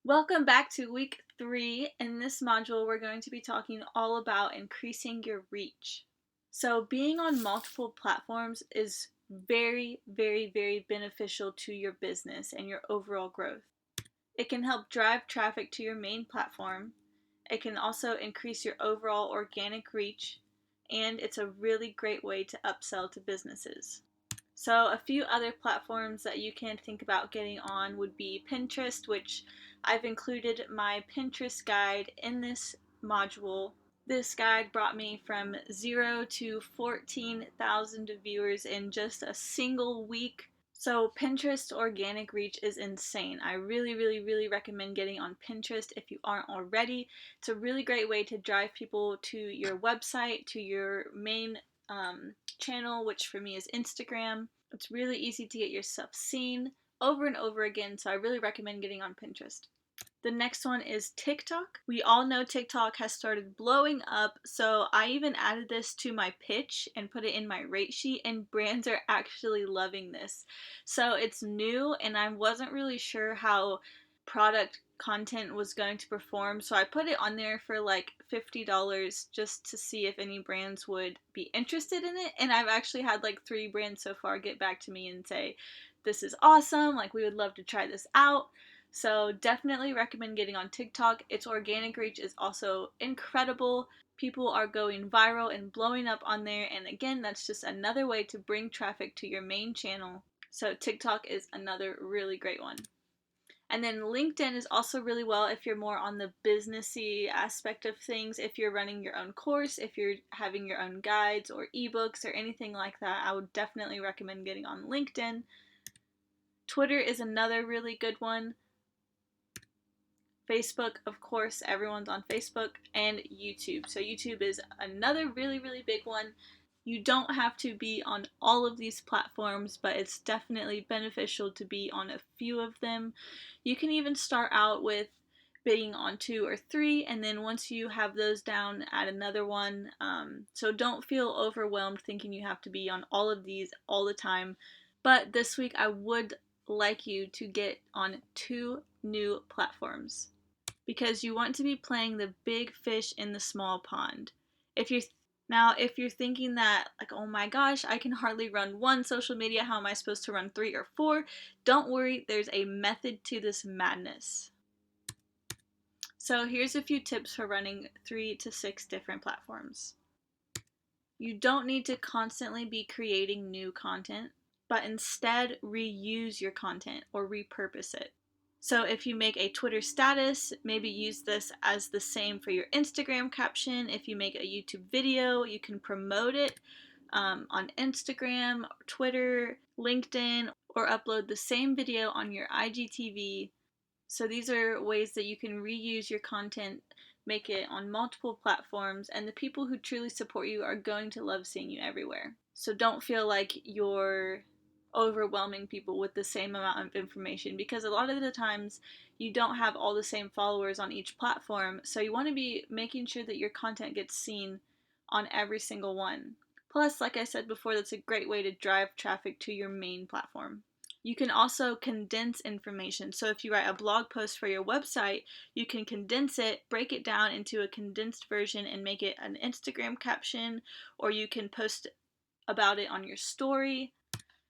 Welcome back to week 3. In this module, we're going to be talking all about increasing your reach. So, being on multiple platforms is very beneficial to your business and your overall growth. It can help drive traffic to your main platform. It can also increase your overall organic reach, and it's a really great way to upsell to businesses. So, a few other platforms that you can think about getting on would be Pinterest, which I've included my Pinterest guide in this module. This guide brought me from 0 to 14,000 viewers in just a single week. So, Pinterest organic reach is insane. I really recommend getting on Pinterest if you aren't already. It's a really great way to drive people to your website, to your main channel, which for me is Instagram. It's really easy to get your stuff seen over and over again, so I really recommend getting on Pinterest. The next one is TikTok. We all know TikTok has started blowing up, so I even added this to my pitch and put it in my rate sheet, and brands are actually loving this. So it's new, and I wasn't really sure how product content was going to perform, so I put it on there for like $50 just to see if any brands would be interested in it, and I've actually had like 3 brands so far get back to me and say, this is awesome, like we would love to try this out. So definitely recommend getting on TikTok. Its organic reach is also incredible. People are going viral and blowing up on there, and again, that's just another way to bring traffic to your main channel. So TikTok is another really great one. And then LinkedIn is also really well if you're more on the businessy aspect of things. If you're running your own course, if you're having your own guides or ebooks or anything like that, I would definitely recommend getting on LinkedIn. Twitter is another really good one. Facebook, of course, everyone's on Facebook, and YouTube. So YouTube is another really big one. You don't have to be on all of these platforms, but it's definitely beneficial to be on a few of them. You can even start out with being on 2 or 3, and then once you have those down, add another one. So don't feel overwhelmed thinking you have to be on all of these all the time. But this week, I would like you to get on 2 new platforms, because you want to be playing the big fish in the small pond. If you're thinking that, like, oh my gosh, I can hardly run one social media, how am I supposed to run 3 or 4? Don't worry, there's a method to this madness. So here's a few tips for running 3 to 6 different platforms. You don't need to constantly be creating new content, but instead reuse your content or repurpose it. So if you make a Twitter status, maybe use this as the same for your Instagram caption. If you make a YouTube video, you can promote it on Instagram, Twitter, LinkedIn, or upload the same video on your IGTV. So these are ways that you can reuse your content, make it on multiple platforms, and the people who truly support you are going to love seeing you everywhere. So don't feel like you're overwhelming people with the same amount of information, because a lot of the times you don't have all the same followers on each platform, so you want to be making sure that your content gets seen on every single one. Plus, like I said before, that's a great way to drive traffic to your main platform. You can also condense information. So if you write a blog post for your website, you can condense it, break it down into a condensed version, and make it an Instagram caption, or you can post about it on your story.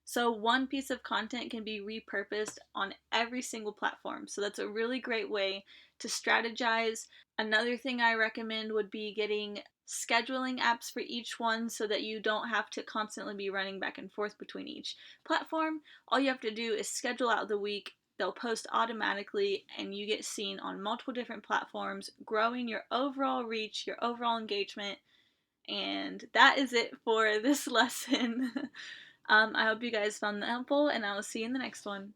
So one piece of content can be repurposed on every single platform. So that's a really great way to strategize. Another thing I recommend would be getting scheduling apps for each one so that you don't have to constantly be running back and forth between each platform. All you have to do is schedule out the week. They'll post automatically and you get seen on multiple different platforms, growing your overall reach, your overall engagement. And that is it for this lesson. I hope you guys found that helpful, and I will see you in the next one.